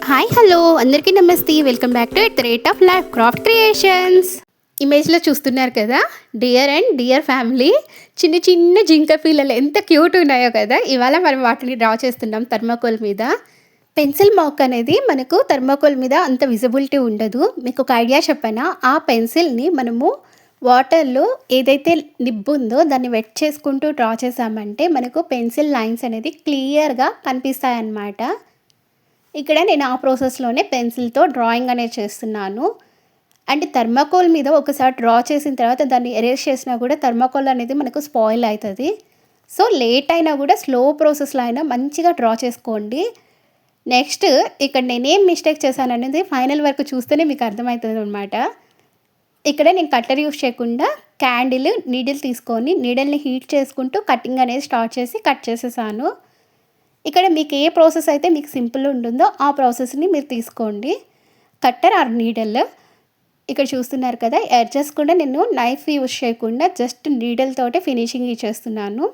Hi hello అందరికీ నమస్తే. Welcome back to at the rate of life craft creations. ఇమేజ్లో చూస్తున్నారు కదా, డియర్ అండ్ డియర్ ఫ్యామిలీ చిన్న చిన్న జింక పిల్లలు ఎంత క్యూట్ ఉన్నాయో కదా. ఇవాళ మనం వాటిని డ్రా చేస్తున్నాం థర్మాకోల్ మీద. పెన్సిల్ మార్క్ అనేది మనకు థర్మాకోల్ మీద అంత విజిబిలిటీ ఉండదు. మీకు ఒక ఐడియా చెప్పనా, ఆ పెన్సిల్ని మనము వాటర్లో ఏదైతే నిబ్బు ఉందో దాన్ని వెట్ చేసుకుంటూ డ్రా చేసామంటే మనకు పెన్సిల్ లైన్స్ అనేది క్లియర్గా కనిపిస్తాయి అన్నమాట. ఇక్కడ నేను ఆ ప్రాసెస్లోనే పెన్సిల్తో డ్రాయింగ్ అనేది చేస్తున్నాను. అండ్ థర్మాకోల్ మీద ఒకసారి డ్రా చేసిన తర్వాత దాన్ని ఎరేజ్ చేసినా కూడా థర్మాకోల్ అనేది మనకు స్పాయిల్ అవుతుంది. సో లేట్ అయినా కూడా స్లో ప్రాసెస్లో అయినా మంచిగా డ్రా చేసుకోండి. నెక్స్ట్ ఇక్కడ నేనేం మిస్టేక్ చేశాను అనేది ఫైనల్ వరకు చూస్తేనే మీకు అర్థమవుతుంది అనమాట. ఇక్కడ నేను కట్టర్ యూస్ చేయకుండా క్యాండిల్ నీడిల్ తీసుకొని నీడిల్ని హీట్ చేసుకుంటూ కటింగ్ అనేది స్టార్ట్ చేసి కట్ చేసేసాను. ఇక్కడ మీకు ఏ ప్రాసెస్ అయితే మీకు సింపుల్ ఉంటుందో ఆ ప్రాసెస్ని మీరు తీసుకోండి. కట్టర్ ఆర్ నీడల్ ఇక్కడ చూస్తున్నారు కదా, ఎడ్జెస్ కూడా నేను నైఫ్ యూజ్ చేయకుండా జస్ట్ నీడల్ తోటే ఫినిషింగ్ ఇచ్చేస్తున్నాను.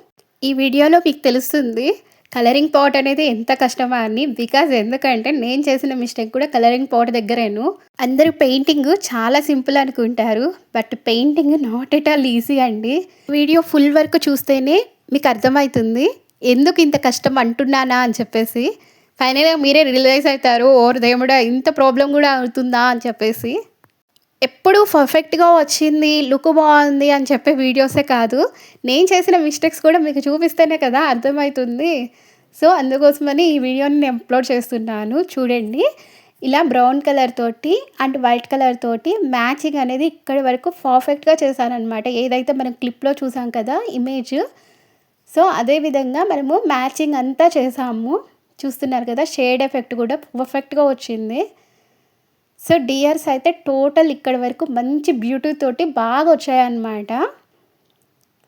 ఈ వీడియోలో మీకు తెలుస్తుంది కలరింగ్ పాట్ అనేది ఎంత కష్టమా అని. బికాజ్ ఎందుకంటే నేను చేసిన మిస్టేక్ కూడా కలరింగ్ పాట్ దగ్గరేను. అందరూ పెయింటింగ్ చాలా సింపుల్ అనుకుంటారు, but painting not at all easy అండి. వీడియో ఫుల్ వరకు చూస్తేనే మీకు అర్థమవుతుంది ఎందుకు ఇంత కష్టం అంటున్నానా అని చెప్పేసి. ఫైనల్గా మీరే రియలైజ్ అవుతారు, ఓర్ దేవుడా ఇంత ప్రాబ్లం కూడా అవుతుందా అని చెప్పేసి. ఎప్పుడు పర్ఫెక్ట్గా వచ్చింది, లుక్ బాగుంది అని చెప్పే వీడియోసే కాదు, నేను చేసిన మిస్టేక్స్ కూడా మీకు చూపిస్తేనే కదా అర్థమవుతుంది. సో అందుకోసమని ఈ వీడియోని నేను అప్లోడ్ చేస్తున్నాను. చూడండి, ఇలా బ్రౌన్ కలర్ తోటి అండ్ వైట్ కలర్ తోటి మ్యాచింగ్ అనేది ఇక్కడి వరకు పర్ఫెక్ట్గా చేశాను అనమాట. ఏదైతే మనం క్లిప్లో చూసాం కదా ఇమేజ్, సో అదేవిధంగా మనము మ్యాచింగ్ అంతా చేసాము. చూస్తున్నారు కదా, షేడ్ ఎఫెక్ట్ కూడా పర్ఫెక్ట్గా వచ్చింది. సో డియర్స్ అయితే టోటల్ ఇక్కడ వరకు మంచి బ్యూటీ తోటి బాగా వచ్చాయన్నమాట.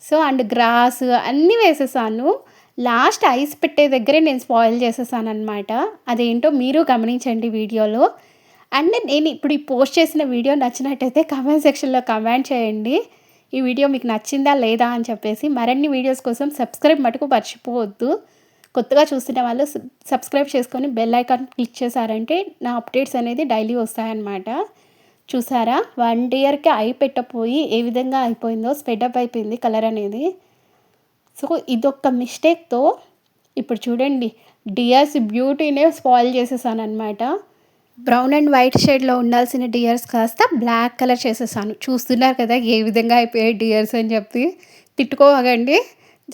సో అండ్ గ్రాస్ అన్నీ వేసేసాను. లాస్ట్ ఐస్ పెట్టే దగ్గరే నేను స్పాయిల్ చేసేసాను అనమాట. అదేంటో మీరు గమనించండి వీడియోలో. అండ్ నేను ఇప్పుడు ఈ పోస్ట్ చేసిన వీడియో నచ్చినట్టయితే కామెంట్ సెక్షన్లో కామెంట్ చేయండి ఈ వీడియో మీకు నచ్చిందా లేదా అని చెప్పేసి. మరిన్ని వీడియోస్ కోసం సబ్స్క్రైబ్ మటుకు మర్చిపోవద్దు. కొత్తగా చూస్తున్న వాళ్ళు సబ్స్క్రైబ్ చేసుకొని బెల్ ఐకాన్ క్లిక్ చేశారంటే నా అప్డేట్స్ అనేది డైలీ వస్తాయన్నమాట. చూసారా, 1 ఇయర్కి ఐ పెట్టపోయి ఏ విధంగా అయిపోయిందో, స్ప్రెడప్ అయిపోయింది కలర్ అనేది. సో ఇదొక్క మిస్టేక్తో ఇప్పుడు చూడండి డియర్స్ బ్యూటీనే స్పాయిల్ చేసేసాను అనమాట. బ్రౌన్ అండ్ వైట్ షేడ్లో ఉండాల్సిన డియర్స్ కాస్త బ్లాక్ కలర్ చేసేసాను. చూస్తున్నారు కదా ఏ విధంగా అయిపోయాయి డియర్స్ అని చెప్పి. తిట్టుకోవకండి,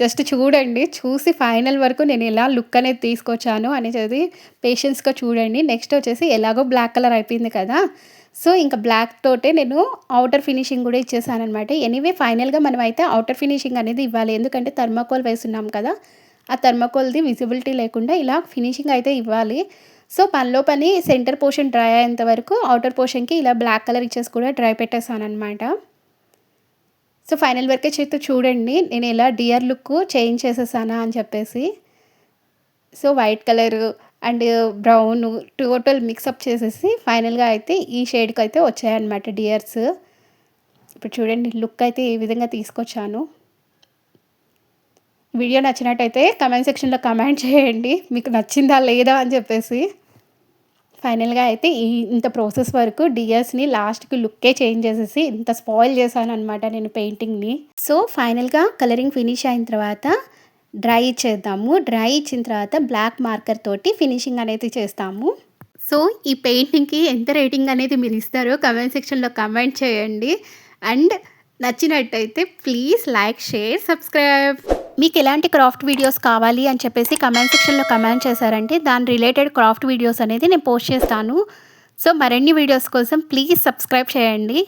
జస్ట్ చూడండి. చూసి ఫైనల్ వరకు నేను ఎలా లుక్ అనేది తీసుకొచ్చాను అనేది పేషెన్స్గా చూడండి. నెక్స్ట్ వచ్చేసి ఎలాగో బ్లాక్ కలర్ అయిపోయింది కదా, సో ఇంకా బ్లాక్ తోటే నేను అవుటర్ ఫినిషింగ్ కూడా ఇచ్చేసాను అనమాట. ఎనీవే ఫైనల్గా మనం అయితే అవుటర్ ఫినిషింగ్ అనేది ఇవ్వాలి, ఎందుకంటే థర్మాకోల్ వేస్తున్నాం కదా, ఆ థర్మాకోల్ది విజిబిలిటీ లేకుండా ఇలా ఫినిషింగ్ అయితే ఇవ్వాలి. సో పనిలో పని సెంటర్ పోర్షన్ డ్రై అయ్యేంత వరకు అవుటర్ పోర్షన్కి ఇలా బ్లాక్ కలర్ ఇచ్చేసి కూడా డ్రై పెట్టేసాను అనమాట. సో ఫైనల్ వరకే చేస్తూ చూడండి నేను ఎలా డియర్ లుక్ చేంజ్ చేసేసానా అని చెప్పేసి. So white colour and brown total mixup చేసేసి ఫైనల్గా అయితే ఈ షేడ్కి అయితే వచ్చాయన్నమాట డియర్స్. ఇప్పుడు చూడండి లుక్ అయితే ఏ విధంగా తీసుకొచ్చాను. వీడియో నచ్చినట్టయితే కమెంట్ సెక్షన్లో కమెంట్ చేయండి మీకు నచ్చిందా లేదా అని చెప్పేసి. ఫైనల్గా అయితే ఇంత ప్రాసెస్ వరకు డియర్స్ని లాస్ట్కి లుక్కే చేంజ్ చేసేసి ఇంత స్పాయిల్ చేశాను అనమాట నేను పెయింటింగ్ని. సో ఫైనల్గా కలరింగ్ ఫినిష్ అయిన తర్వాత డ్రై ఇచ్చేద్దాము. డ్రై ఇచ్చిన తర్వాత బ్లాక్ మార్కర్ తోటి ఫినిషింగ్ అనేది చేస్తాము. సో ఈ పెయింటింగ్కి ఎంత రేటింగ్ అనేది మీరు ఇస్తారో కమెంట్ సెక్షన్లో కమెంట్ చేయండి. అండ్ నచ్చినట్టయితే ప్లీజ్ లైక్, షేర్, సబ్స్క్రైబ్. మీకు ఎలాంటి క్రాఫ్ట్ వీడియోస్ కావాలి అని చెప్పేసి కమెంట్ సెక్షన్లో కమెంట్ చేశారంటే దాని రిలేటెడ్ క్రాఫ్ట్ వీడియోస్ అనేది నేను పోస్ట్ చేస్తాను. సో మరిన్ని వీడియోస్ కోసం ప్లీజ్ సబ్స్క్రైబ్ చేయండి.